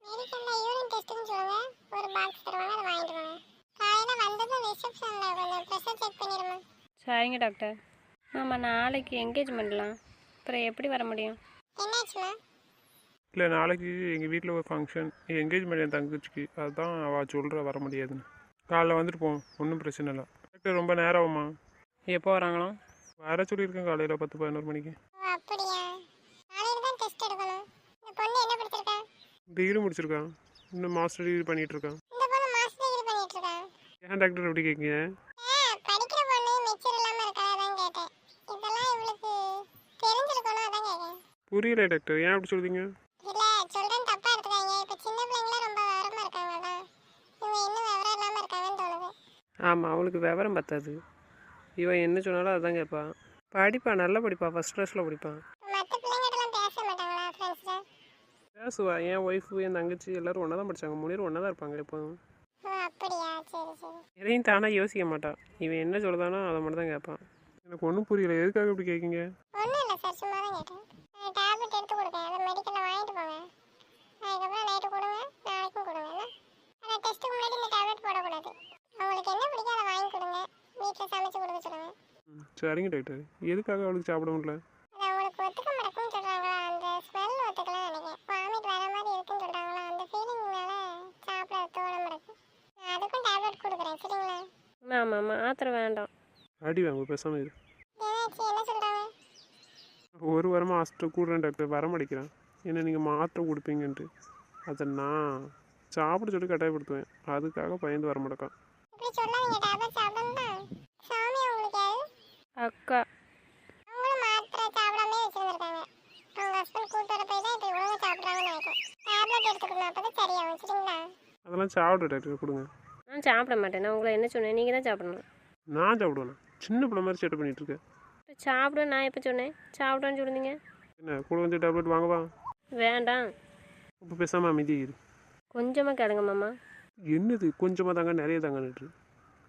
மெடிக்கல்ல urine டெஸ்ட்னு சொல்லுங்க. ஒரு box தருவாங்க, அதை வாங்கிட்டு வாங்க. காலையில வந்ததும் ரிசப்ஷன்ல கொஞ்சம் ப்ரெஷர் செக் பண்ணிடுமா. சரிங்க டாக்டர். ஆமாம், நாளைக்கு என்கேஜ்மெண்ட்லாம், அப்புறம் எப்படி வர முடியும்? என்னாச்சுமா? இல்லை, நாளைக்கு எங்கள் வீட்டில் ஒரு ஃபங்க்ஷன், என்கேஜ்மெண்ட் என் தங்கச்சிக்கு. அதுதான் அவள் சொல்கிற வர முடியாதுன்னு. காலைல வந்துட்டு போவோம், ஒன்றும் பிரச்சனை இல்லை. டாக்டர் ரொம்ப நேரம் ஆகுமா? எப்போ வராங்களாம்? வர சொல்லியிருக்கேன் காலையில் 10-11 மணிக்கு. ஓ அப்படியா? நாளைக்கு தான் டெஸ்ட் எடுக்கணும். இந்த பொண்ணு என்ன படிச்சிருக்கா? டிகிரி முடிச்சிருக்கான், இன்னும் மாஸ்டர் டிகிரி பண்ணிகிட்டு இருக்கான். இந்த பொண்ணு மாஸ்டர் டிகிரி பண்ணிட்டு இருக்கா. ஏன் டாக்டர் எப்படி கேட்குங்க? படிக்கிற பொண்ணு மெச்சூர் இல்லாம இருக்கா, அதான் கேட்டேன். இதெல்லாம் இவளுக்கு தெரிஞ்சிருக்கணும், அதான் கேட்கேன். புரியல டாக்டர், ஏன் அப்படி சொல்றீங்க? இல்ல சொல்றேன், தப்பா எடுத்துக்காங்க. இப்ப சின்ன பிள்ளைங்கள ரொம்ப விவரமா இருக்காங்கல்ல, இவங்க இன்னும் விவரம் இல்லாம இருக்காங்கன்னு தோணுது. ஆமாம், அவளுக்கு விவரம் பத்தாது. இவன் என்ன சொன்னாலும் அதான் கேட்பான். படிப்பா, நல்லா படிப்பா, ஃபஸ்ட் கிளாஸில் படிப்பான். மற்ற பிள்ளைங்கிட்டலாம் பேச மாட்டாங்களா ஃப்ரெண்ட்ஸ்ல? பேசுவா. என் ஒய்ஃபு, என் தங்கச்சி எல்லோரும் ஒன்றா தான் படித்தாங்க. 3 பேரும் ஒன்றா தான் இருப்பாங்க எப்போதும். ஓ அப்படியா? சரி சரி. எதையும் தானாக யோசிக்க மாட்டான். இவன் என்ன சொல்லுதானோ அதை மட்டும் தான் கேட்பான். எனக்கு ஒன்றும் புரியல, எதுக்காக இப்படி கேட்குங்க? ஒன்றும் இல்லை சார், சும்மா தான் கேட்டேன். டேப்லெட் எடுத்து கொடுக்கேன், அதை மெடிக்கலில் வாங்கிட்டு போங்க. அதுக்கப்புறம் நைட்டு கொடுங்க, நாளைக்கும் கொடுங்க. ஆனால் டெஸ்ட்டுக்கு முன்னாடி இந்த டேப்லெட் போடக்கூடாது. அவங்களுக்கு என்ன பிடிக்கும் அதை வாங்கி கொடுங்க, வீட்டில் சமைச்சு கொடுக்க சொல்லுங்க. சரிங்க டாக்டர், எதுக்காக அவளுக்கு சாப்பிட முடியல? அது அவங்களுக்கு ஒத்துக்க மாட்டேங்குன்னு சொல்கிறாங்களா, அந்த ஸ்மெல் ஒத்துக்கலாம் நினைக்கிறேன். வாமிட் வர மாதிரி இருக்குன்னு சொல்கிறாங்களா, அந்த ஃபீலிங்னால சாப்பிட தோண மாட்டேங்குது. நான் அதுக்கும் டேப்லெட் கொடுக்குறேன், சரிங்களா? ஆமாம், மாத்திரை வேண்டாம். அடி வாங்க பேசாமல் இரு. என்னாச்சு, என்ன சொல்கிறாங்க? ஒரு வாரமாக ஹாஸ்பிட்டல் கூடுறேன் டாக்டர், வர மாட்டேங்கிறேன். என்ன நீங்கள் மாத்திரை கொடுப்பீங்கன்ட்டு அதை நான் சாப்பிட சொல்லி கட்டாயப்படுத்துவேன். அதுக்காக பயந்து வர மாட்டேக்கான். இப்படி சொல்லாதீங்க, டேப்லெட் சாப்பிடணும் தான். சாமி உங்களுக்கு யாரு? அக்கா. அவங்களும் மாத்திரை சாப்பிடாமே வச்சுருந்துருக்காங்க. அவங்க ஹஸ்பண்ட் கூட்டு வர போய் தான் இப்போ இவ்வளவு சாப்பிட்றாங்கன்னு நினைக்கும். டேப்லெட் எடுத்துக்கணும், அப்போ தான் சரியாகும், சரிங்களா? அதெல்லாம் சாப்பிட டாக்டர் கொடுங்க. நான் சாப்பிட மாட்டேன். நான் உங்களை என்ன சொன்னேன்? நீங்கள் தான் சாப்பிடணும். நான் சாப்பிடுவேண்ணா, சின்ன பிள்ளை மாதிரி சேட்டை பண்ணிகிட்டு இருக்கேன். இப்போ சாப்பிட நான் எப்போ சொன்னேன்? சாப்பிடான்னு சொல்லுங்க. என்ன கூட கொஞ்சம் டேப்லெட் வாங்கவா? வேண்டாம். இப்போ பேசாமல் அமைதி இரு. கொஞ்சமாக கேளுங்க மாமா. என்னது கொஞ்சமாக தாங்க, நிறைய தாங்கன்னுட்டு.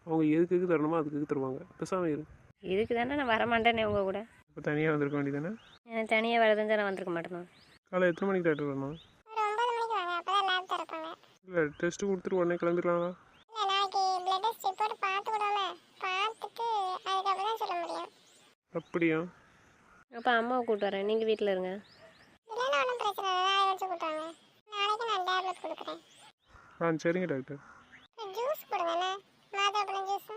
அவங்க எதுக்கு தரணுமோ அதுக்கு தருவாங்க, பேசாமல் இரு. இதுக்கு தானே நான் வரமாட்டேனே உங்கள் கூட. இப்போ தனியாக வந்திருக்க வேண்டியதானே? எனக்கு தனியாக வரதுன்னு நான் வந்திருக்க மாட்டேனா? காலை எத்தனை மணிக்கு டாக்டர் வரணும்? ஒரு 9 மணிக்கு வாங்க, அப்போ தான் லேப் திறப்பாங்க. இல்லை, டெஸ்ட்டு கொடுத்துட்டு உடனே கிளம்பிடலாங்களா? இல்லை, நாளைக்கு பிளட் டெஸ்ட் ரிப்போர்ட் பார்த்து விடாம பார்த்துட்டு அதுக்கப்புறம் தான் சொல்ல முடியும். அப்படியா? அப்போ அம்மாவை கூப்பிட்டு வரேன், நீங்கள் வீட்டில் இருங்க. இல்லைன்னா ஒன்றும் பிரச்சனை இல்லை, நாளை வச்சு கொடுத்தாங்க. நாளைக்கு நான் டேப்லெட் கொடுக்குறேன். சரிங்க டாக்டர். ஜூஸ் கொடுங்கண்ணே, மாதுளம்பழம் ஜூஸ்.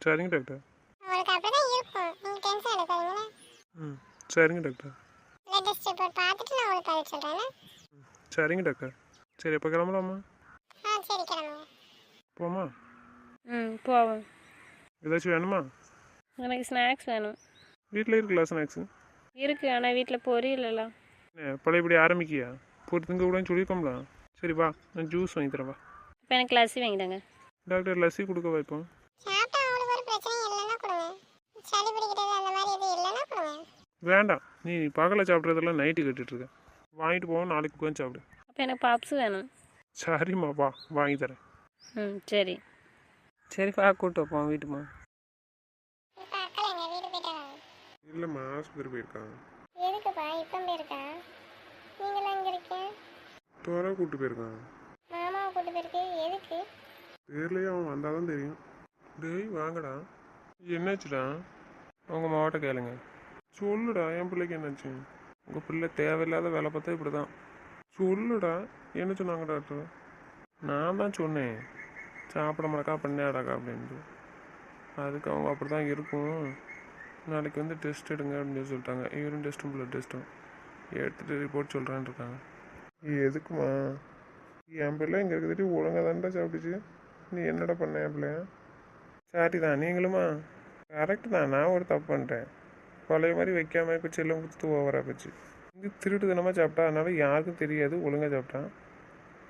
சரிங்க டாக்டர். உங்களுக்கு அப்படி தான் இருக்கும், நீங்கள் டென்ஷன் எடுக்காதீங்கண்ணே. சரிங்க டாக்டர். பிளட் டெஸ்ட் ரிப்போர்ட் பார்த்துட்டு நான் உங்களுக்கு பதில் சொல்கிறேண்ணே. சரிங்க டாக்டர். சரி, எப்போ கிளம்பலாமா? சரி, கிளம்புங்க. போமா? போவோம். ஏதாச்சும் வேணுமா? எனக்கு ஸ்நாக்ஸ் வேணும். வீட்டில் இருக்குல்ல ஸ்நாக்ஸு? இருக்குது, ஆனால் வீட்டில் பொரியல. பழையபடி ஆரம்பிக்கியா? போட்டு திங்க கூடன்னு சொல்லியிருக்கோம்ல. சரி வா, நான் ஜூஸ் வாங்கி தரேன் வா. இப்போ எனக்கு லஸ்ஸி வாங்கிட்டாங்க. டாக்டர் லஸ்ஸி கொடுக்க வைப்போம். சாப்பிட்டா அவங்களுக்கு ஒரு பிரச்சனையும் இல்லைன்னா கொடுங்க. சளி பிடிக்கிறது அந்த மாதிரி எதுவும் இல்லைன்னா கொடுங்க. வேண்டாம், நீ பகலை சாப்பிட்றதெல்லாம் நைட்டு கட்டிகிட்ருக்க. வாங்கிட்டு போவோம், நாளைக்கு உட்காந்து சாப்பிடு. அப்போ எனக்கு பப்ஸு வேணும். சரிம்மா வா, வாங்கி தரேன். சரி. சரிப்பா, கூப்பிட்டு வைப்போம் வீட்டுமா. இப்போ அக்கா எங்கள் வீடு போயிட்டாங்க. இல்லைம்மா, ஆஸ்பத்திரி போயிருக்காங்க. எதுக்குப்பா இப்போ போயிருக்கா? நீங்களாம் இங்கே இருக்கேன். தோற கூப்பிட்டு போயிருக்காங்க. மாமாவை கூட்டு போயிருக்கு, எதுக்கு? பேர்லேயே அவன் வந்தால் தான் தெரியும். டேய் வாங்கடா. என்னாச்சுடா? உங்கள் மாவட்ட கேளுங்க. சொல்லுடா, என் பிள்ளைக்கு என்னாச்சு? உங்கள் பிள்ளை தேவையில்லாத வேலை பார்த்தா இப்படி தான். சொல்லுடா, என்ன சொன்னாங்க டாக்டர்? நான் தான் சொன்னேன் சாப்பிட மாட்டக்கா பண்ணாடாக்கா அப்படின்ட்டு. அதுக்கு அவங்க அப்படி தான் இருக்கும், நாளைக்கு வந்து டெஸ்ட் எடுங்க அப்படின்னு சொல்லி சொல்லிட்டாங்க. யூரின் டெஸ்ட்டும் பிளட் டெஸ்ட்டும் எடுத்துகிட்டு ரிப்போர்ட் சொல்கிறான்னு இருக்காங்க. எதுக்குமா? என் பிள்ளை இங்கே இருக்கிறது ஒழுங்காக தான்டா சாப்பிட்டுச்சு. நீ என்னடா பண்ண என் பிள்ளைய? சாரி தான், நீங்களுமா? கரெக்டு தான், நான் ஒரு தப்பு பண்ணிட்டேன். பழைய மாதிரி வைக்காமல் இப்போ செல்லம் கொடுத்து ஓவராக போச்சு. இங்கே திருட்டு தினமாக சாப்பிட்டா, அதனால யாருக்கும் தெரியாது ஒழுங்காக சாப்பிட்டான்.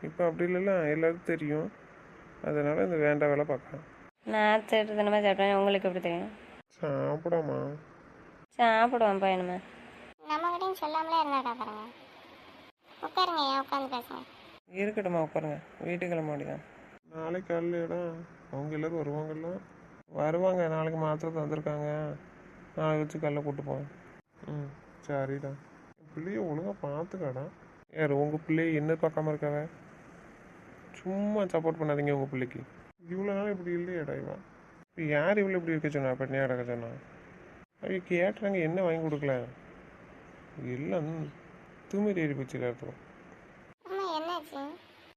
இப்போ அப்படி இல்லைல்ல, எல்லாருக்கும் தெரியும். அதனால் இந்த வேண்டாம் வேலை பார்க்கலாம். நான் திருட்டு தினமாக சாப்பிட்டேன், உங்களுக்கு எப்படி தெரியும்? சாப்பிடாமா? சாப்பிடுவேன் பையனுமே. நம்ம கிட்டையும் சொல்லாமலே இருந்தாக்கா பாருங்க. உட்காருங்க, ஏன் உட்காந்து பேசுங்க. இருக்கட்டும்மா, உட்காருங்க. வீட்டுக்கு கிளம்ப முடியும். நாளைக்கு காலையிலடா அவங்க எல்லோரும் வருவாங்கல்ல? வருவாங்க, நாளைக்கு மாத்திரை தந்துருக்காங்க. நாளைக்கு வச்சு கல்ல கூப்பிட்டு போவேன். சரிடா. என் பிள்ளைய ஒழுங்காக பார்த்துக்காடா. யார் உங்கள் பிள்ளைய என்ன பார்க்காம இருக்காவ? சும்மா சப்போர்ட் பண்ணாதீங்க உங்கள் பிள்ளைக்கு. இவ்வளோ நாள் இப்படி இல்லையாடா இவன். இப்போ யார் இவ்வளோ இப்படி இருக்க சொன்னா பட்னியாக கிடக்க சொன்னா? அவங்க கேட்டுறாங்க என்ன வாங்கி கொடுக்கல, எல்லாம் தூமிரி ஏறி போச்சு எல்லாத்துக்கும். அம்மா என்னாச்சு?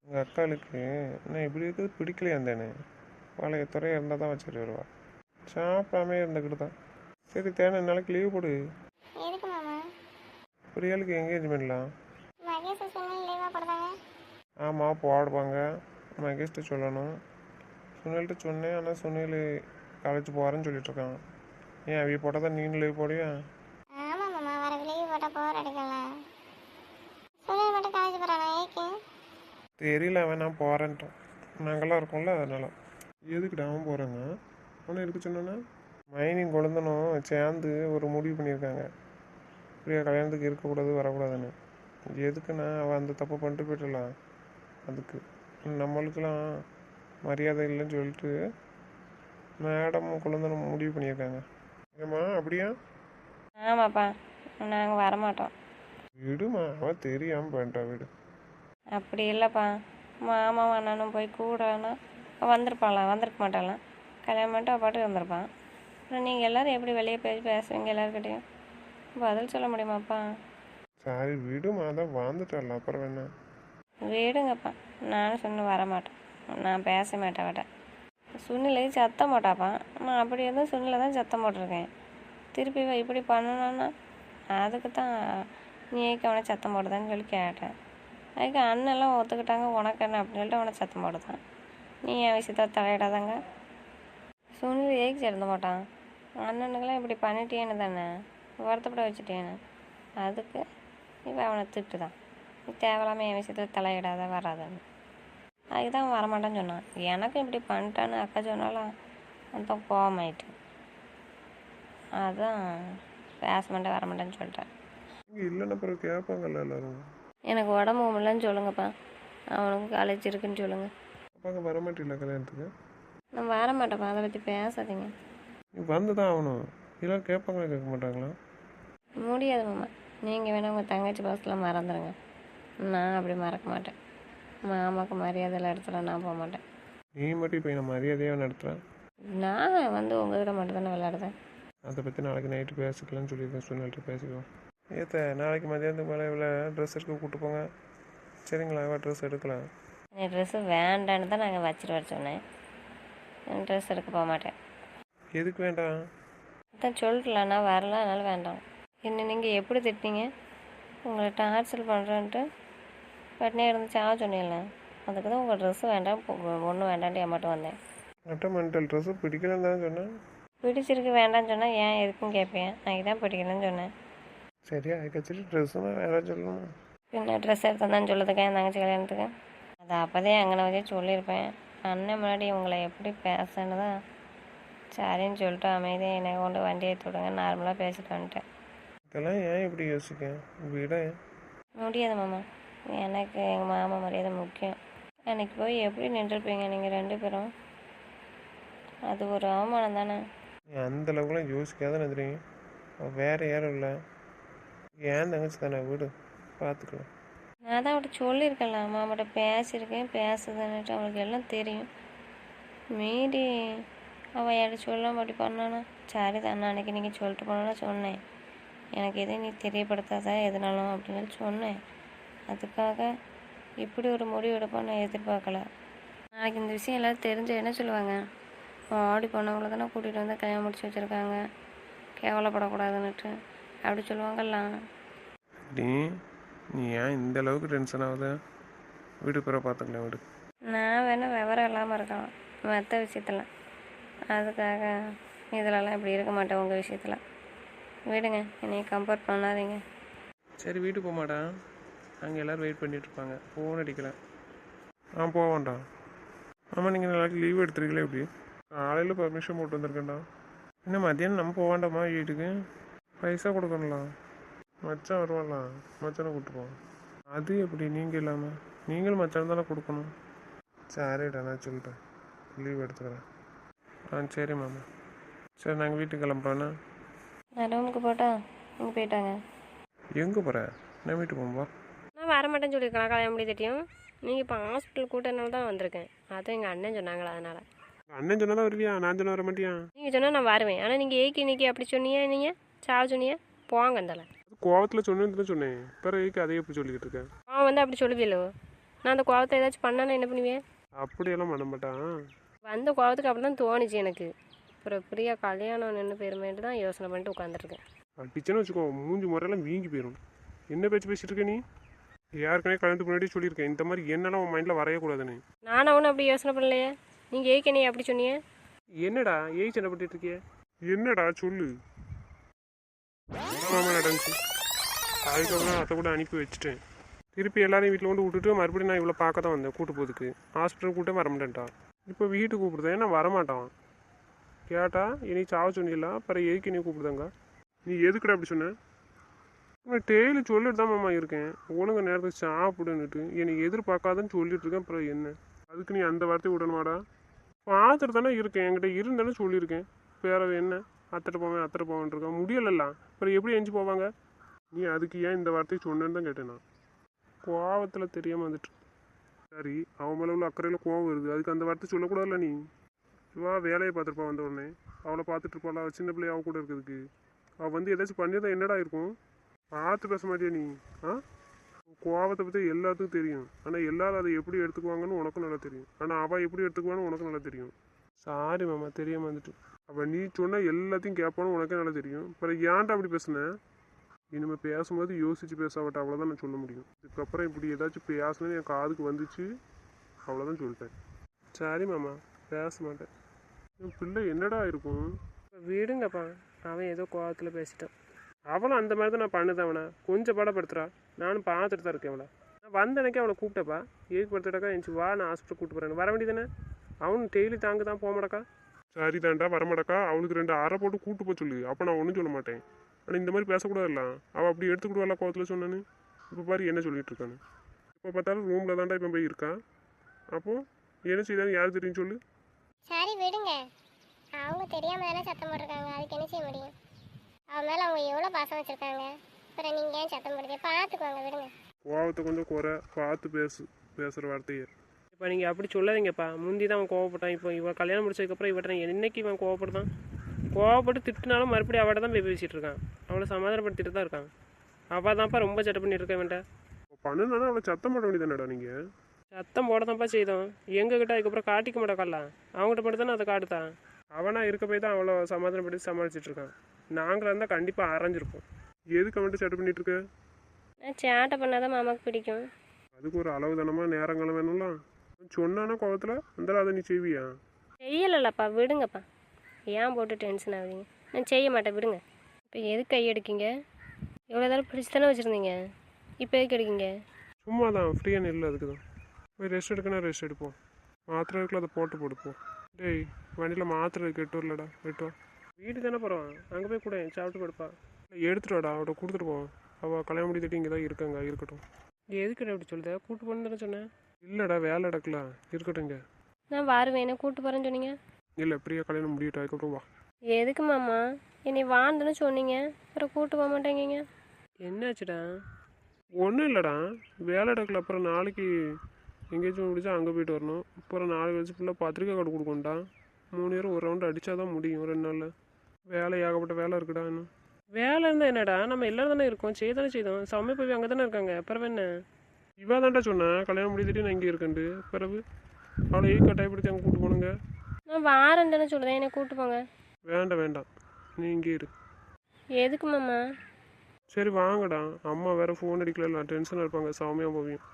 எங்கள் அக்காளுக்கு நான் இப்படி இருக்கிறது பிடிக்கலையான் தானே, பழைய துறையாக இருந்தால் தான் வச்சுட்டு வருவா. சாப்பிடாமே இருந்துக்கிட்டு தான். சரி தேனை நாளைக்கு லீவ் போடு. எதுக்கு மாமா? பிரியாளுக்கு எங்கேஜ்மெண்ட்லாம். மகேஷ் சொன்ன லீவாக போடுறாங்க. ஆமாம் போடுவாங்க. மகேஷ்கிட்ட சொல்லணும். சுனில்கிட்ட சொன்னேன், ஆனால் சுனில் காலேஜ் போகிறேன்னு சொல்லிட்டுருக்கான். ஏன் அவைய போட்டால் தான் நீங்களும் லீவ் போடுவியா? ஆமாம் மாமா, வர லீவ் போட்டால் போர் அடிக்கலாம். சுனில் மட்டும் காலேஜ் போகிறானா? ஏக்கு தெரியல, அவன் நான் போகிறேன்ட்டான். நாங்களாம் இருக்கோம்ல அதனால. எதுக்குடா அவன் போகிறாங்க? அவனை எதுக்கு சொன்னேன்னா மைனிங் குழந்தனும் சேர்ந்து ஒரு முடிவு பண்ணியிருக்காங்க. பிரியா கல்யாணத்துக்கு இருக்கக்கூடாது வரக்கூடாதுன்னு. எதுக்குன்னா அவன் அந்த தப்பை பண்ணிட்டு போயிடலாம். அதுக்கு நம்மளுக்கெல்லாம் மரியாதை இல்லைன்னு சொல்லிட்டு மேடமும் குழந்தனும் முடிவு பண்ணியிருக்காங்க. ஏம்மா அப்படியா? ஆமாப்பா, நாங்கள் வரமாட்டோம். விடுமா, அவன் தெரியாமல் பண்ணிட்டா விடு. அப்படி இல்லைப்பா, மாமாவும் அண்ணனும் போய் கூடனா வந்திருப்பாளாம், வந்திருக்க மாட்டாளாம். கல்யாணம் பண்ணிட்டு அவள் பாட்டுக்கு இருந்திருப்பான். அப்புறம் நீங்கள் எல்லோரும் எப்படி வெளியே போய் பேசுவீங்க எல்லாருக்கிட்டையும்? பதில் சொல்ல முடியுமாப்பா? சரி விடுமா, அதான் வாழ்ந்துட்டால அப்புறம் என்ன. விடுங்கப்பா, நானும் சொன்ன வரமாட்டேன். நான் பேச மாட்டேன் அவட்ட. சுண்ணிலே சத்தம் போட்டாப்பா, நான் அப்படி இருந்தும் சுண்ணில தான் சத்தம் போட்டிருக்கேன். திருப்பி இப்படி பண்ணணும்னா அதுக்கு தான் நீ ஏக்கு அவனை சத்தம் போடுதான்னு சொல்லி கேட்டேன். அதுக்கு அண்ணெல்லாம் ஒத்துக்கிட்டாங்க, உனக்கு என்ன அப்படின்னு சொல்லிட்டு அவனை சத்தம் போடுதான். நீ என் விஷயத்த தலையிடாதாங்க. சுனில் ஏக்கு சேர்ந்த மாட்டான். அண்ணனுக்கெல்லாம் இப்படி பண்ணிட்டேன்னு தானே வருத்தப்பட வச்சுட்டேன்னு. அதுக்கு இப்போ அவனை திட்டுதான், நீ தேவையில்லாமல் என் விஷயத்தில் தலையிடாத வராதுன்னு. அதுக்கு தான் அவன் வரமாட்டான்னு சொன்னான். எனக்கும் இப்படி பண்ணிட்டான்னு அக்கா சொன்னாலும் அந்த கோவமாயிட்டு, அதான் பேச மாட்டேன் வரமாட்டேன்னு சொல்லிட்டேன். இங்கே இல்லைன்னா அப்புறம் கேட்பாங்கல்ல எல்லாரும். எனக்கு உடம்பு முடியலன்னு சொல்லுங்கப்பா, அவனுக்கு காலேஜ் இருக்குன்னு சொல்லுங்கள். அப்பாங்க வரமாட்டில்ல கல்யாணத்துக்கு? நான் வரமாட்டேப்பா, அதை பற்றி பேசாதீங்க. நீ வந்து தான் ஆகணும். எல்லோரும் கேட்பாங்களா கேட்க மாட்டாங்களா? முடியாது மாமா, நீங்கள் வேணால் உங்கள் தங்கச்சி பஸ்ஸில் மறந்துடுங்க. நான் அப்படி மறக்க மாட்டேன். மாமாவுக்கு மரியாதையில் இடத்துல நான் போக மாட்டேன். நீ மட்டும் இப்போ என்ன மரியாதையாக நடத்துகிறேன். நான் உங்கள்கிட்ட மட்டும் தானே விளையாடுறேன். அதை பற்றி நாளைக்கு நைட்டு பேசிக்கலாம்னு சொல்லியிருக்கேன். சுனில்கிட்ட பேசிக்குவோம். ஏத்த நாளைக்கு மதியானத்துக்கு மேலே இவ்வளோ ட்ரெஸ் எடுக்க கூப்பிட்டு போங்க. சரிங்களா? ட்ரெஸ் எடுக்கலாம். என் ட்ரெஸ்ஸு வேண்டான்னு தான் நாங்கள் வச்சுட்டு வர சொன்னேன். என் ட்ரெஸ் எடுக்க போக மாட்டேன். எதுக்கு வேண்டாம்? அதான் சொல்லிட்டல, நான் வரல, அதனால வேண்டாம். என்ன நீங்கள் எப்படி திட்டினீங்க? உங்களை டார்ச்சர் பண்ணுறேன்ட்டு பட்னியாக இருந்துச்சு சொன்னீங்களே, அதுக்கு தான் உங்கள் ட்ரெஸ்ஸு வேண்டாம் ஒன்றும் வேண்டான்ட்டு ஏமாட்டும் வந்தேன். மென்டல் ட்ரெஸ்ஸு பிடிக்கலன்னு தானே சொன்னேன். பிடிச்சிருக்கு வேண்டான்னு சொன்னால் ஏன் எதுக்குன்னு கேட்பேன். எனக்கு தான் பிடிக்கலன்னு சொன்னேன். சரியா அதுக்கு வச்சுட்டு ட்ரெஸ்ஸுனா வேற சொல்லணும். பின்ன ட்ரெஸ் எடுத்தேன் சொல்லுறதுக்கா என் தங்கச்சி கல்யாணத்துக்கு? அது அப்போதே அங்கே வச்சே சொல்லியிருப்பேன். அண்ணன் முன்னாடி உங்களை எப்படி பேசன்னு தான் சரின்னு சொல்லிட்டு அமைதியாக என்னை கொண்டு வண்டி ஏற்றி விடுங்க நார்மலாக பேசிட்டு வந்துட்டேன். இதெல்லாம் ஏன் இப்படி யோசிக்க விட? முடியாது மாமா, எனக்கு எங்கள் மாமா மரியாதை முக்கியம். அன்றைக்கி போய் எப்படி நின்றுருப்பீங்க நீங்கள் 2 பேரும்? அது ஒரு அவமானம் தானே. நீ அந்தளவுக்குலாம் யோசிக்காத தெரியும். வேறு யாரும் இல்லை, ஏன் தங்கச்சி தானே, வீடு பார்த்துக்கலாம். நான் தான் அவட்ட சொல்லியிருக்கேன்ல, மாமாட்ட பேசியிருக்கேன் பேசுதுன்னுட்டு அவளுக்கு எல்லாம் தெரியும். மீறி அவள் யார்கிட்ட சொல்லாமல் அப்படி பண்ணானா சரி தானே. அன்றைக்கி நீங்கள் சொல்லிட்டு போனா சொன்னேன், எனக்கு எதையும் நீ தெரியப்படுத்தாத எதுனாலும் அப்படின்னு சொன்னேன். அதுக்காக இப்படி ஒரு முடிவு எடுப்பான்னு நான் எதிர்பார்க்கல. நாளைக்கு இந்த விஷயம் எல்லோரும் தெரிஞ்சு என்ன சொல்லுவாங்க? ஆடி போனவங்கள தானே கூட்டிகிட்டு வந்து கல்யாணம் முடிச்சு வச்சுருக்காங்க, கேவலப்படக்கூடாதுன்னுட்டு அப்படி சொல்லுவாங்கல்லாம். நீ ஏன் இந்த அளவுக்கு டென்ஷன் ஆகுது? வீடு பிற பார்த்துக்கலாம் வீடு. நான் வேணால் விவரம் இல்லாமல் இருக்கலாம் மற்ற விஷயத்தில், அதுக்காக இதிலலாம் இப்படி இருக்க மாட்டேன் உங்கள் விஷயத்தில். விடுங்க, என்னையை கம்பேர் பண்ணாதீங்க. சரி வீட்டுக்கு போக மாட்டான், அங்கே எல்லோரும் வெயிட் பண்ணிகிட்ருப்பாங்க. ஃபோன் அடிக்கலாம். போக வேண்டாம். ஆமாம், நீங்கள் நாளைக்கு லீவ் எடுத்துருக்கீங்களே எப்படி? காலையில் பர்மிஷன் போட்டு வந்திருக்கேன்டா. இன்னும் மதியானம் நம்ம போக வேண்டாமா வீட்டுக்கு? பைசா கொடுக்கணும்லாம். மச்சான் வருவான்லாம், மச்சானை கூப்பிட்டுப்போம். அது எப்படி நீங்கள் இல்லாமல்? நீங்களும் மச்சான் தானே கொடுக்கணும். சரிடா, நான் சொல்லிட்டேன், லீவ் எடுத்துக்கிறேன். சரி மாமா. சரி நாங்கள் வீட்டுக்கு கிளம்புறோண்ணா. நான் ரூமுக்கு போட்டா நீங்கள் போயிட்டாங்க. எங்கே போகிறேன்? நான் வீட்டுக்கு போகும்பா. நான் வரமாட்டேன்னு சொல்லியிருக்கலாம் கல்யாணம் முடிய தட்டியும். நீங்கள் இப்போ ஹாஸ்பிட்டல் கூட்டனால தான் வந்திருக்கேன். அதுவும் எங்கள் அண்ணன் சொன்னாங்களா அதனால். அண்ணன் சொன்னதான் வருவியா, நான் சொன்ன வர மாட்டியா? நீங்கள் சொன்னால் நான் வருவேன். ஆனால் நீங்கள் ஏக்கி இன்னைக்கு அப்படி சொன்னீங்க, நீங்கள் சாவ சொன்னீங்க, போங்க அந்தால. அது கோவத்தில் சொன்னேன்னு தான் சொன்னேன். பிறகு அதை எப்படி சொல்லிக்கிட்டு இருக்கேன்? அவன் வந்து அப்படி சொல்லுவீங்களோ? நான் அந்த கோவத்தை ஏதாச்சும் பண்ணானே என்ன பண்ணுவேன்? அப்படியெல்லாம் பண்ண மாட்டான். அந்த கோவத்துக்கு அப்படி தான் தோணுச்சு எனக்கு. அப்புறம் பிரியா கல்யாணம் நின்று போயிருமேட்டு தான் யோசனை பண்ணிட்டு உட்காந்துருக்கேன். அடிச்சேன்னு வச்சுக்கோ, மூஞ்சி முறையெல்லாம் வீங்கி போயிடும். என்ன பேச்சு பேசிட்டு இருக்க நீ? யாருக்குனே கல்யாணத்துக்கு முன்னாடி சொல்லியிருக்கேன், இந்த மாதிரி என்னெல்லாம் உன் மைண்டில் வரையக்கூடாதுன்னு. நானும் ஒன்றும் அப்படி யோசனை பண்ணலையே. நீங்கள் ஏக்கி நீ அப்படி சொன்னீங்க. என்னடா ஏய் சண்டை போட்டுட்டு இருக்கிய? என்னடா சொல்லு. ஆமாம் நடந்துச்சு. அதுக்கப்புறம் அதை கூட அனுப்பி வச்சுட்டேன். திருப்பி எல்லாரையும் வீட்டில் கொண்டு விட்டுட்டு மறுபடியும் நான் இவ்வளோ பார்க்க தான் வந்தேன் கூட்டு போகிறதுக்கு. ஹாஸ்பிட்டல் கூட்ட வரமாட்டேன்ட்டா. இப்போ வீட்டுக்கு கூப்பிடுதேன், நான் வரமாட்டான். கேட்டா இனி சாவ சொன்னீங்களா, அப்புறம் எதுக்கு நீ கூப்பிடுதாங்க? நீ எதுக்குடா அப்படி சொன்ன? நான் டெய்லி சொல்லிட்டு தான் மாமா இருக்கேன், ஒழுங்கு நேரத்துக்கு சாப்பிடுன்னுட்டு. எனக்கு எதிர்பார்க்காதன்னு சொல்லிட்டு இருக்கேன். அப்புறம் என்ன அதுக்கு நீ அந்த வார்த்தையை விடணுமாடா? பார்த்துட்டு தானே இருக்கேன், என்கிட்ட இருந்தானே சொல்லியிருக்கேன். வேற என்ன அத்தட்ட போவேன் இருக்கேன், முடியலல்லாம். அப்புறம் எப்படி எஞ்சி போவாங்க? நீ அதுக்கு ஏன் இந்த வார்த்தையை சொன்னேன்னு தான் கேட்டேன் நான். கோவத்தில் தெரியாமல் வந்துட்டு. சரி, அவன் மேலே உள்ள அக்கறையில் கோவம் வருது, அதுக்கு அந்த வார்த்தை சொல்லக்கூடாதுல்ல நீ? இவா வேலையை பார்த்துருப்பா வந்த உடனே. அவளை பார்த்துட்டு இருப்பாளா சின்ன பிள்ளைய அவ கூட இருக்கிறதுக்கு? அவள் வந்து ஏதாச்சும் பண்ணியிருந்தா என்னடா இருக்கும்? பார்த்து பேச மாட்டியா நீ? கோவத்தை பற்றி எல்லாத்துக்கும் தெரியும், ஆனால் எல்லாரும் அதை எப்படி எடுத்துக்குவாங்கன்னு உனக்கும் நல்லா தெரியும். ஆனால் அவள் எப்படி எடுத்துக்குவான்னு உனக்கும் நல்லா தெரியும். சாரி மாமா, தெரியாமல் வந்துட்டு. அவள் நீ சொன்னால் எல்லாத்தையும் கேட்பான்னு உனக்கே நல்லா தெரியும். அப்புறம் ஏன்டா அப்படி பேசுனேன்? இனிமேல் பேசும்போது யோசிச்சு பேசாவட்ட, அவ்வளோதான் நான் சொல்ல முடியும். இதுக்கப்புறம் இப்படி ஏதாச்சும் பேசணும்னு என் காதுக்கு வந்துச்சு, அவ்வளோதான் சொல்லிட்டேன். சரி மாமா, பேச மாட்டேன். என் பிள்ளை என்னடா இருக்கும்? விடுங்கப்பா, அவன் ஏதோ கோவத்தில் பேசிட்டான். அவளும் அந்த மாதிரி தான் நான் பண்ணுதான். அவனை கொஞ்சம் படப்படுத்துறா. நானும் பார்த்துட்டு தான் இருக்கேன் அவளை. நான் வந்தனைக்கே அவளை கூப்பிட்டப்பா, ஏக்கு படுத்துட்டாக்கா எஞ்சி வா, நான் ஹாஸ்பிட்டல் கூப்பிட்டு போகிறேன். வர வேண்டியதானே? அவனு டெய்லி தாங்க தான் போக மாட்டக்கா. சரி தாண்டா, வரமாட்டக்கா. அவனுக்கு 2 அரை போட்டு கூட்டு போக சொல்லு, அப்போ நான் ஒன்றும் சொல்ல மாட்டேன். ஆனால் இந்த மாதிரி பேசக்கூடாதுல்ல. அவள் அப்படி எடுத்துக்கிடுவாள் கோவத்தில் சொன்னான்னு. இப்போ பாரு என்ன சொல்லிட்டு இருக்கான்னு. இப்போ பார்த்தாலும் ரூமில் தாண்டா இப்போ போய் இருக்கான். அப்போது என்ன செய்தான்னு யாருக்கு தெரியும் சொல்லு? சரி விடுங்க, அவங்க தெரியாம தானே சத்தம் போட்டிருக்காங்க, அதுக்கு என்ன செய்ய முடியும்? அவன் மேலே அவங்க எவ்வளோ பாசம் வச்சுருக்காங்க, அப்புறம் நீங்கள் ஏன் சத்தம் போடுறது? பார்த்துக்குவாங்க, விடுங்க. கோவத்தை கொஞ்சம் குறை, பார்த்து பேசுகிற வார்த்தையை. இப்போ நீங்கள் அப்படி சொல்லாதீங்கப்பா. முந்தி தான் அவன் கோவப்பட்டான். இப்போ இவன் கல்யாணம் முடிச்சதுக்கப்புறம் இவட்ட என்னைக்கு இவன் கோவப்படுதான்? கோவப்பட்டு திட்டினாலும் மறுபடியும் அவட்ட தான் போய் பேசிகிட்டு இருக்கான். அவளை சமாதானப்படுத்திட்டு தான் இருக்கான். அவள் தான்ப்பா ரொம்ப சட்டை பண்ணிட்டு இருக்க வேண்டாம். பண்ணுனா அவளை சத்தம் போட வேண்டியதானடா நீங்கள்? சத்தம் போட தான்ப்பா செய்தோம். எங்ககிட்ட அதுக்கப்புறம் காட்டிக்க மாட்டாக்கல்ல, அவங்ககிட்ட மட்டும் தானே அதை காட்டுதான். அவனா இருக்க போய் தான் அவளை சமாதானப்படுத்தி சமாளிச்சிட்டு இருக்கான். நாங்களாக இருந்தால் கண்டிப்பாக அரைஞ்சிருப்போம். எதுக்கு அவன்ட்டு சட்டை பண்ணிட்டு இருக்க? நான் சேட்டை பண்ணாதான் மாமாவுக்கு பிடிக்கும். அதுக்கு ஒரு அளவு தானமாக நேரங்களும் வேணும்ல. சொன்னானா கோவத்தில் அந்த அதை நீ செய்வியா? செய்யலப்பா, விடுங்கப்பா. ஏன் போட்டு டென்ஷன் ஆகுறீங்க? நான் செய்ய மாட்டேன், விடுங்க. இப்போ எதுக்கு கை எடுக்கீங்க? எவ்வளோ நேரம் பிடிச்சி தானே வச்சுருந்தீங்க, இப்போ எதுக்கு எடுக்கீங்க? சும்மா தான், ஃப்ரீயான இல்லை, அதுக்கு தான். போய் ரெஸ்ட் எடுக்கணும், ரெஸ்ட் எடுப்போம். மாத்திரை இருக்குல்ல, அதை போட்டு போடுப்போம். டேய், வண்டியில் மாத்திரை இருக்கு, 8 வரலடா, 8 வா. வீட்டுக்கு தானே போகிறோம், அங்கே போய் கூட சாப்பிட்டு கொடுப்பா. இல்லை எடுத்துட்டு வாடா, அவட்ட கொடுத்துட்டு போவோம். அவள் கல்யாணம் முடித்துட்டு இங்கே தான் இருக்காங்க, இருக்கட்டும். எதுக்கிட்ட அப்படி சொல்லுத? கூட்டு போகணுன்னு தானே சொன்னேன். இல்லைடா, வேலை எடுக்கல, இருக்கட்டும் இங்கே. நான் வருவேன், என்ன கூப்பிட்டு போகிறேன்னு சொன்னீங்க. இல்லை, பிரியா கல்யாணம் முடியட்டும், அதுக்கப்புறம் வா. எதுக்கு மாமா? என்னை வான்னு சொன்னீங்க, அப்புறம் கூப்பிட்டு போக மாட்டேங்கிங்க. என்னாச்சுடா? ஒன்றும் இல்லைடா, வேலை எடுக்கல. அப்புறம் நாளைக்கு எங்கேயாச்சும் முடிச்சா அங்கே போயிட்டு வரணும். அப்புறம் நாளைக்கு வச்சு ஃபுல்லாக பத்திரிக்கை கார்டு கொடுக்கணும்டா. 3 பேரும் ஒரு ரவுண்டு அடித்தா தான் முடியும் 2 நாளில். வேலை ஏகப்பட்ட வேலை இருக்குடா இன்னும். வேலை இருந்தால் என்னடா, நம்ம எல்லோரும் தானே இருக்கோம், செய்தானே செய்தோம். சமையல் போய் அங்கே தானே இருக்காங்க, பிறகு என்ன? இவா தான்டா சொன்னேன் கல்யாணம் முடித்துட்டு நான் இங்கே இருக்கேன்ட்டு. பிறகு அவளை கட்டாயப்படுத்தி அங்கே கூப்பிட்டு போனுங்க. நான் வாரேன்னு தானே சொல்லுதேன், என்னை கூப்பிட்டு போங்க. வேண்டாம், நீ இங்கே இரு. எதுக்கு மாமா? சரி வாங்கடா, அம்மா வேறு ஃபோன் அடிக்கல, டென்ஷனாக இருப்பாங்க, சாமியாக போவியும்.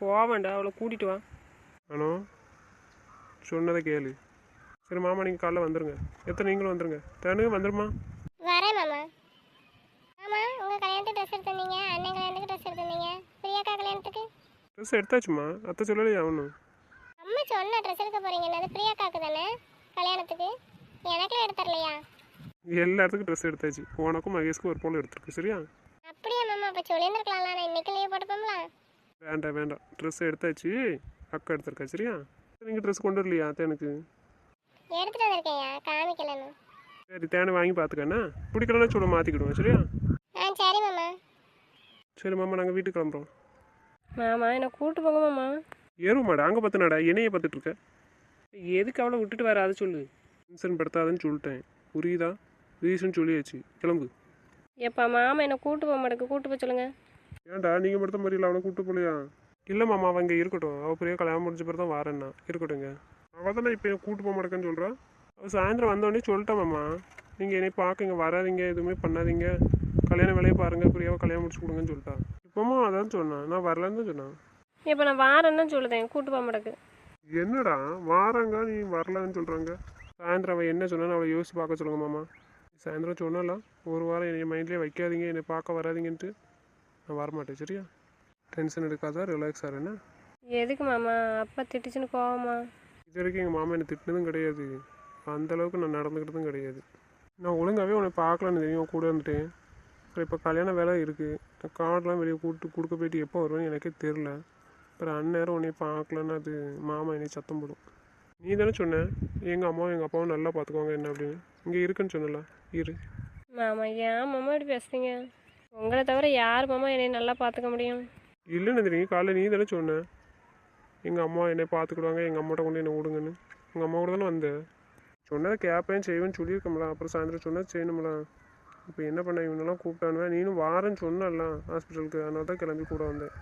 போவேண்டா, அவளை கூட்டிகிட்டு வா. ஹலோ, சொன்னதை கேளு. சரி மாமா, நீங்கள் காலைல வந்துடுங்க. எத்தனை நீங்களும் வந்துடுங்க. தனு வந்துடுமா? வரேன் மாமா. ஆமாம், உங்கள் கல்யாணத்துக்கு ட்ரெஸ் எடுத்துருந்தீங்க, அண்ணன் கல்யாணத்துக்கு ட்ரெஸ் எடுத்துருந்தீங்க, பிரியாக்கா கல்யாணத்துக்கு ட்ரெஸ் எடுத்தாச்சுமா, அத்தை சொல்லலையா ஒன்றும்? அம்மா சொன்ன ட்ரெஸ் எடுக்க போகிறீங்கன்னு, அது பிரியாக்காக்கு தானே கல்யாணத்துக்கு, எனக்கே எடுத்துரலையா? எல்லாத்துக்கும் ட்ரெஸ் எடுத்தாச்சு, உனக்கும் மகேஷ்க்கும் ஒரு போல் எடுத்துருக்கு. சரியா? அப்படியா மாமா? அப்போ சொல்லியிருந்துருக்கலாம்ல, நான் இன்னைக்கு லீவ் போட்டுப்போம்ல. வேண்டாம், ட்ரெஸ் எடுத்தாச்சு, அக்கா எடுத்திருக்கா. சரியா? நீங்கள் ட்ரெஸ் கொண்டு வரலையா தேனுக்கு? எடுத்துகிட்டு வந்திருக்கேன்யா, காமிக்கலன்னு. சரி, தேனை வாங்கி பார்த்துக்கண்ணா, பிடிக்கலன்னா சொல்ல மாற்றிக்கிடுவோம். சரியா? சரி மாமா. சரி மாமா, நாங்கள் வீட்டுக்கு கிளம்புறோம். மாமா என்னை கூப்பிட்டு போங்க மாமா. ஏறுவ மாடா அங்கே பார்த்துனாடா என்னையே பார்த்துட்டு இருக்க எதுக்கு அவளை விட்டுட்டு வர அதை சொல்லு டென்ஷன் படுத்தாதுன்னு சொல்லிட்டேன் புரியுதா ரீசன் சொல்லியாச்சு கிளம்பு எப்பா மாமா என்னை கூட்டு போக மாட்டேக்கு கூட்டு போக சொல்லுங்கள். ஏன்டா நீங்கள் மட்டும் மாதிரி இல்லை அவனை கூப்பிட்டு போலையா இல்லை மாமா அவன் இங்கே இருக்கட்டும் அவள் பெரிய கல்யாணம் முடிஞ்ச பிறகு தான் வாரேன்னா இருக்கட்டுங்க அவள் தானே இப்போ கூட்டு போக மாட்டேன்னு சொல்கிறான் அவள் சாயந்தரம் வந்தோடனே சொல்லிட்டேன் மாமா நீங்கள் என்னை பார்க்க இங்கே வராதிங்க எதுவுமே பண்ணாதீங்க கல்யாண வேலையை பாருங்கள் பிரியாவை கல்யாணம் முடிச்சு கொடுங்கன்னு சொல்லிட்டா இப்போமா அதான் சொன்னான் நான் வரலன்னு தான் சொன்னான். இப்போ நான் வாரேன்னு சொல்லுதேன் கூட்டு போக மாட்டேக்கு. என்னடா வாராங்க நீ வரலன்னு சொல்கிறாங்க சாயந்தரம் அவள் என்ன சொன்னான்னு அவளை யோசிச்சு பார்க்க சொல்லுங்க மாமா சாயந்தரம் சொன்னாலாம் ஒரு வாரம் என்னை மைண்ட்லேயே வைக்காதீங்க என்னை பார்க்க வராதிங்கன்ட்டு நான் வரமாட்டேன் சரியா டென்ஷன் எடுக்காதா ரிலாக்ஸ் ஆகிறேன்னா. எதுக்கு மாமா அப்பா திட்டுச்சுன்னு கோவமா? இது வரைக்கும் எங்கள் மாமா என்னை திட்டினதும் கிடையாது அந்தளவுக்கு நான் நடந்துக்கிட்டதும் கிடையாது நான் ஒழுங்காகவே உன்னை பார்க்கலான்னு தெரியும் கூட இருந்துட்டேன் அப்புறம் இப்போ கல்யாண வேலை இருக்குது கார்டெலாம் வெளியே கூப்பிட்டு கொடுக்க போயிட்டு எப்போ வருவேன்னு எனக்கே தெரில அப்புறம் அந்நேரம் உன்னை பார்க்கலன்னு அது மாமா என்னை சத்தம் போடும். நீ தானே சொன்ன எங்கள் அம்மாவும் எங்கள் அப்பாவும் நல்லா பார்த்துக்குவாங்க என்ன அப்படின்னு இங்கே இருக்குன்னு சொன்னல இரு. மாமா ஏன் மாமா இப்படி பேசுறீங்க? உங்களை தவிர யார் மாமா என்னை நல்லா பார்த்துக்க முடியும்? இல்லைன்னு தெரியும் காலைல நீ தானே சொன்ன எங்கள் அம்மா என்னை பார்த்துக்கிடுவாங்க எங்கள் அம்மாட்ட கொண்டு என்னை விடுங்கன்னு எங்கள் அம்மா கூட தானே வந்தேன் சொன்னதை கேட்பேன் செய்வேன்னு சொல்லியிருக்கோம்ல அப்புறம் சாயந்தரம் சொன்னது செய்யணும்ல இப்போ என்ன பண்ண இவனெல்லாம் கூப்பிட்டானுவேன் நீனும் வாரேன்னு சொன்னல ஹாஸ்பிட்டலுக்கு அதனால தான் கிளம்பி கூட வந்தேன்.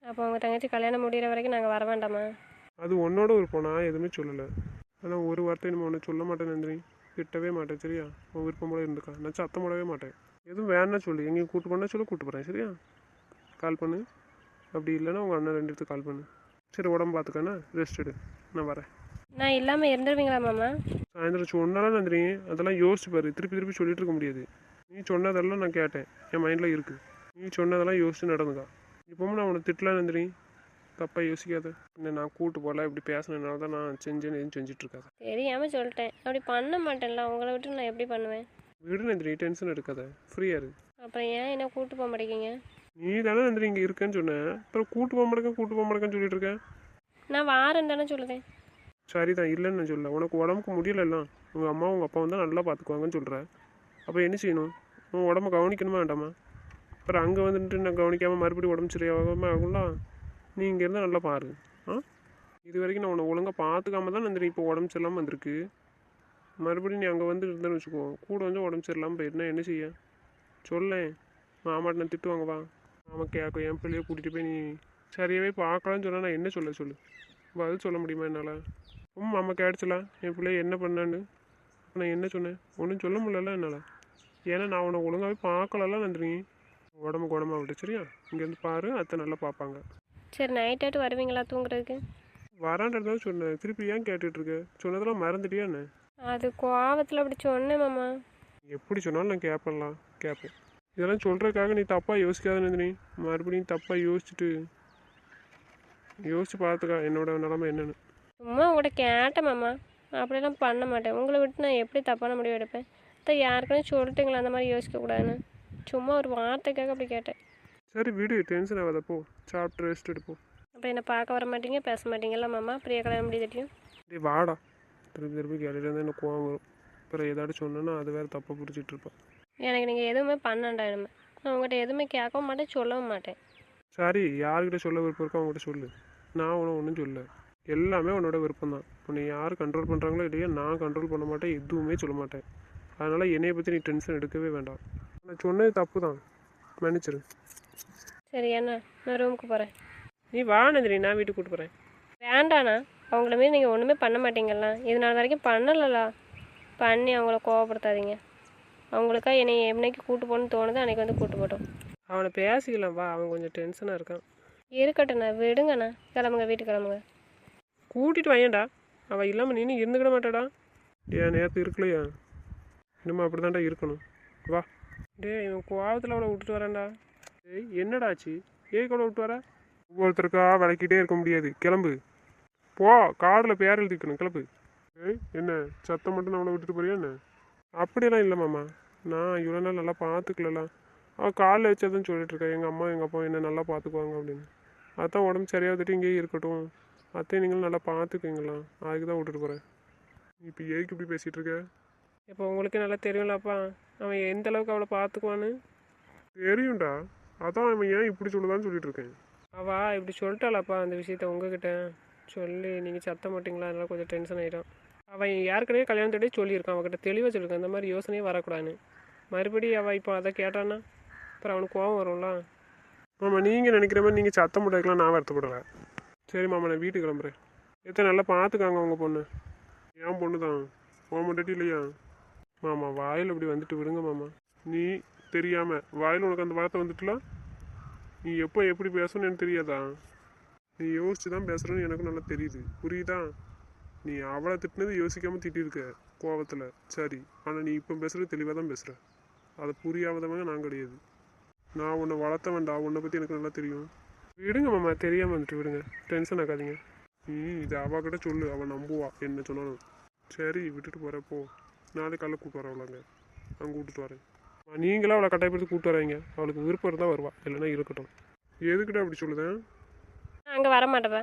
அப்போ உங்கள் தங்கச்சி கல்யாணம் முடிகிற வரைக்கும் நாங்கள் வர வேண்டாமா? அது உன்னோட விருப்பம் நான் எதுவுமே சொல்லலை ஆனால் ஒரு வார்த்தை நம்ம ஒன்று சொல்ல மாட்டேன் நந்தினி திட்டவே மாட்டேன் சரியா உன் விருப்பம் போல இருந்துக்கா நான் சத்தம் போடவே மாட்டேன் எதுவும் வேணா சொல்லு எங்கேயும் கூட்டு பண்ணால் சொல்லி கூப்பிட்டு போகிறேன் சரியா கால் பண்ணு அப்படி இல்லைன்னா உங்கள் அண்ணன் 2 இடத்துக்கு கால் பண்ணு சரி உடம்பு பார்த்துக்கண்ணா ரெஸ்ட் எடு நான் வரேன். நான் இல்லாமல் இருந்துருவீங்களா மாமா? சாயந்தரம் சொன்னாலும் நந்தினி அதெல்லாம் யோசிச்சு பாரு திருப்பி திருப்பி சொல்லிட்டு இருக்க முடியாது நீ சொன்னதெல்லாம் நான் கேட்டேன் என் மைண்டில் இருக்குது நீ சொன்னதெல்லாம் யோசிச்சு நடந்துக்கா இப்போவும் நான் உன்னை திட்டலாம் நந்தினி தப்பாக யோசிக்காத என்ன நான் கூட்டு போகல இப்படி பேசினதுனால தான் நான் செஞ்சேன்னு எதுவும் செஞ்சிட்ருக்காத. தெரியாமல் சொல்லிட்டேன் அப்படி பண்ண மாட்டேன்ல உங்களை விட்டு நான் எப்படி பண்ணுவேன்? விடு நந்தினி டென்ஷன் எடுக்காத ஃப்ரீயாக இருக்கு. அப்புறம் ஏன் என்ன கூட்டு போக மாட்டேங்கிங்க? நீ தானே நந்தினி இங்கே இருக்கேன்னு சொன்னேன் அப்புறம் கூட்டு போக மாட்டேங்கன்னு சொல்லிட்டு இருக்கேன். நான் வாரேன்னு தானே சொல்லுதேன். சரி தான் இல்லைன்னு நான் சொல்ல உனக்கு உடம்புக்கு முடியலல்லாம் உங்கள் அம்மா உங்கள் அப்பா தான் நல்லா பார்த்துக்குவாங்கன்னு சொல்கிறேன் அப்போ என்ன செய்யணும் உன் உடம்பு கவனிக்கணுமா வேண்டாமா அப்புறம் அங்கே வந்துட்டு நான் கவனிக்காமல் மறுபடியும் உடம்பு சரியாகாமல் ஆகும்ல நீ இங்கே இருந்தால் நல்லா பாரு இது வரைக்கும் நான் உன்னை ஒழுங்காக பார்த்துக்காம தான் நந்தினி இப்போ உடம்பு சரியில்லாமல் வந்திருக்கு மறுபடியும் நீ அங்கே வந்து இருந்தேன்னு வச்சுக்கோ கூட வந்து உடம்பு சரியில்லாமல் போயிருந்தா என்ன செய்ய சொல்லேன் மாமாட்ட நான் திட்டுவாங்க வா மாமா கேட்கும் என் பிள்ளையை கூட்டிகிட்டு போய் நீ சரியாகவே பார்க்கலான்னு சொன்னால் நான் என்ன சொல்ல பதில் சொல்ல முடியுமா என்னால் மாமா கேட்டுச்சல என் பிள்ளைய என்ன பண்ணான்னு நான் என்ன சொன்னேன் ஒன்றும் சொல்ல முடியல என்னால் ஏன்னா நான் உன்னை ஒழுங்காகவே பார்க்கலலாம் நந்தினி உடம்பு விட்டு சரியா இங்கேருந்து பாரு அத்தை நல்லா பார்ப்பாங்க. சரி நைட்டாட்டு வருவீங்களா தூங்குறதுக்கு? வரான்றதான் சொன்னேன் திருப்பி ஏன் கேட்டுட்ருக்க சொன்னதெல்லாம் மறந்துட்டியா என்ன? அது கோவத்தில் அப்படி சொன்னேன் மாமா. எப்படி சொன்னாலும் நான் கேட்பேன் இதெல்லாம் சொல்கிறதுக்காக நீ தப்பாக யோசிக்காத நந்தினி மறுபடியும் தப்பாக யோசிச்சு பார்த்துக்கா என்னோட நிலமை என்னென்னு. சும்மா உங்கள்கிட்ட கேட்டேன் மாமா அப்படிலாம் பண்ண மாட்டேன் உங்களை விட்டு நான் எப்படி தப்பான முடிவு எடுப்பேன் தான் யாருக்குன்னு சொல்லிட்டுங்களா அந்த மாதிரி யோசிக்கக்கூடாதுன்னு சும்மா ஒரு வார்த்தைக்காக அப்படி கேட்டேன். சரி விடு டென்ஷன் ஆகாதப்போ சாப்பிட்டு ரெஸ்ட் எடுப்போம். அப்புறம் என்ன பார்க்க வர மாட்டீங்க பேச மாட்டீங்களா மாமா பிரியா கல்யாணம் முடியாட்டியும்? டேய் வாடா திருப்பி கேள்வியிலேருந்து எனக்கு கோவம் வரும் அப்புறம் ஏதாச்சும் சொன்னேன்னா அது வேறு தப்பாக பிடிச்சிட்டு இருப்பேன். எனக்கு நீங்கள் எதுவுமே பண்ணண்டா இனிமே நான் உங்கள்கிட்ட எதுவுமே கேட்கவும் மாட்டேன் சொல்லவும் மாட்டேன். சரி யார்கிட்ட சொல்ல விருப்பம் இருக்கோ அவங்ககிட்ட சொல்லு நான் உன்னை ஒன்றும் சொல்ல எல்லாமே உன்னோட விருப்பம் தான் உன்னை யார் கண்ட்ரோல் பண்ணுறாங்களோ இல்லையா நான் கண்ட்ரோல் பண்ண மாட்டேன் எதுவுமே சொல்ல மாட்டேன் அதனால் என்னையை பற்றி நீ டென்ஷன் எடுக்கவே வேண்டாம் நான் சொன்னது தப்பு தான் மன்னிச்சிரு. சரி என்ன நான் ரூமுக்கு போகிறேன். நீ வா நந்தினி நான் வீட்டுக்கு கூப்பிட்டு போகிறேன். வேண்டாண்ணா அவங்கள மாரி நீங்கள் ஒன்றுமே பண்ண மாட்டீங்களா இது நாள் வரைக்கும் பண்ணலலா பண்ணி அவங்கள கோவப்படுத்தாதீங்க அவங்களுக்கா என்னை என்னைக்கு கூட்டு போகணுன்னு தோணுது அன்றைக்கி வந்து கூட்டு போட்டோம். அவனை பேசிக்கலாம் வா அவன் கொஞ்சம் டென்ஷனாக இருக்கான். இருக்கட்டும்ண்ணா விடுங்கண்ணா கிளம்புங்க வீட்டுக்கு கிளம்புங்க. கூட்டிகிட்டு வாயேன்டா அவள் இல்லாமல் நீ இருந்துக்கிட மாட்டாடா. ஏன் நேரத்து இருக்கலையா இன்னுமா அப்படி தான்டா இருக்கணும் வா. டேய் இவன் கோவத்தில் அவளை விட்டுட்டு வரேன்டா. டேய் என்னடாச்சு ஏக்கு அவளை விட்டு வர ஒவ்வொருத்தருக்கா விளக்கிட்டே இருக்க முடியாது கிளம்பு போ கார்டில் பேர் எழுதிக்கணும் கிளம்பு. ஏய் என்ன சத்தம் மட்டும் நான் அவளை விட்டுட்டு போறியா என்ன? அப்படியெல்லாம் இல்லை மாமா நான் இவ்வளோ நாள் நல்லா பார்த்துக்கலாம் அவள் காலில் வச்சதுன்னு சொல்லிட்டு இருக்கேன் எங்கள் அம்மா எங்கள் அப்பா என்ன நல்லா பார்த்துக்குவாங்க அப்படின்னு அதான் உடம்பு சரியாகத்துட்டு இங்கேயே இருக்கட்டும் அத்தையும் நீங்களும் நல்லா பார்த்துக்குவீங்களா அதுக்கு தான் விட்டுட்டு போகிறேன். இப்போ ஏக்கு இப்படி பேசிகிட்டு இருக்க? இப்போ உங்களுக்கு நல்லா தெரியும்லப்பா அவன் எந்த அளவுக்கு அவளை பார்த்துக்குவான்னு தெரியும்டா அதான் அவன் ஏன் இப்படி சொல்லுதான்னு சொல்லிட்டு இருக்கேன். அவள் இப்படி சொல்லிட்டாளப்பா அந்த விஷயத்த உங்ககிட்ட சொல்லி நீங்கள் சத்தம் மாட்டிங்களா, அதனால கொஞ்சம் டென்ஷன் ஆகிடும். அவன் ஏற்கனவே கல்யாணத்தோடய சொல்லியிருக்கான், அவகிட்ட தெளிவாக சொல்லியிருக்கான் இந்த மாதிரி யோசனையே வரக்கூடாதுன்னு. மறுபடியும் அவள் இப்போ அதை கேட்டான்னா அப்புறம் அவனுக்கு கோவம் வரும்ல. மாமா நீங்கள் நினைக்கிற மாதிரி நீங்கள் சத்தம் போட்டுக்கலாம், நான் வருத்தப்படுவேன். சரி மாமா, நான் வீட்டுக்கு கிளம்புறேன். எத்தனை நல்லா பார்த்துக்காங்க உங்கள் பொண்ணு. என் பொண்ணு தான், போக மாட்டேட்டி இல்லையா மாமா? வாயில் அப்படி வந்துட்டு விடுங்க மாமா. நீ தெரியாமல் வாயில் உனக்கு அந்த வார்த்தை வந்துட்டுலாம், நீ எப்போ எப்படி பேசணும்னு எனக்கு தெரியாதா? நீ யோசிச்சு தான் பேசுகிறேன்னு எனக்கு நல்லா தெரியுது, புரியுதா? நீ அவளை திட்டினது யோசிக்காமல் திட்டிருக்க கோவத்தில், சரி. ஆனால் நீ இப்போ பேசுகிறது தெளிவாக தான் பேசுகிற. அதை புரியாதவங்க நான் கிடையாது. நான் உன்னை வளர்த்த வேண்டாம், உன்னை பற்றி எனக்கு நல்லா தெரியும். விடுங்க மாமா, தெரியாமல் வந்துட்டு விடுங்க, டென்ஷன் ஆகாதீங்க. இது அவகிட்ட சொல்லு, அவள் நம்புவா என்ன சொன்னாலும். சரி விட்டுட்டு போகிறப்போ நாளைக்கு காலைல கூப்பிட்டு வரவளாங்க, அங்கே கூப்பிட்டு வரேன். நீங்களாம் அவளை கட்டாயப்படுத்தி கூப்பிட்டு வராங்க, அவளுக்கு விருப்பம் இருந்தால் வருவா, இல்லைன்னா இருக்கட்டும். எதுக்கிட்ட அப்படி சொல்லுதேன்? நான் அங்கே வர மாட்டேப்பா.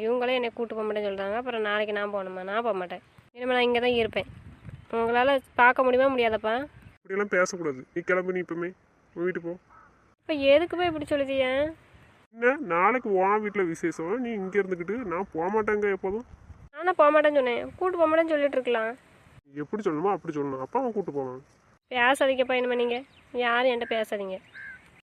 இவங்களே என்னை கூட்டு போக மாட்டேன்னு சொல்கிறாங்க. அப்புறம் நாளைக்கு நான் போகணுமா? நான் போக மாட்டேன். இனிமேல் நான் இங்கே தான் இருப்பேன். உங்களால் பார்க்க முடியுமா முடியாதப்பா? இப்படியெல்லாம் பேசக்கூடாது. நீ கிளம்பு, நீ இப்போமே வீட்டு போ. இப்போ எதுக்குப்பா இப்படி சொல்லுதியா? என்ன நாளைக்கு உன் வீட்டில் விசேஷம், நீ இங்கே இருந்துக்கிட்டு நான் போக மாட்டேங்க எப்போதும். நானும் போக மாட்டேன்னு சொன்னேன், கூட்டு போக மாட்டேன்னு சொல்லிட்டு இருக்கலாம். எப்படி சொல்லணுமோ அப்படி சொல்லணும், அப்போ அவன் கூப்பிட்டு போவான். பேசாதீங்கப்பா இனிமேல். நீங்கள் யாரும் என்கிட்ட பேசாதீங்க.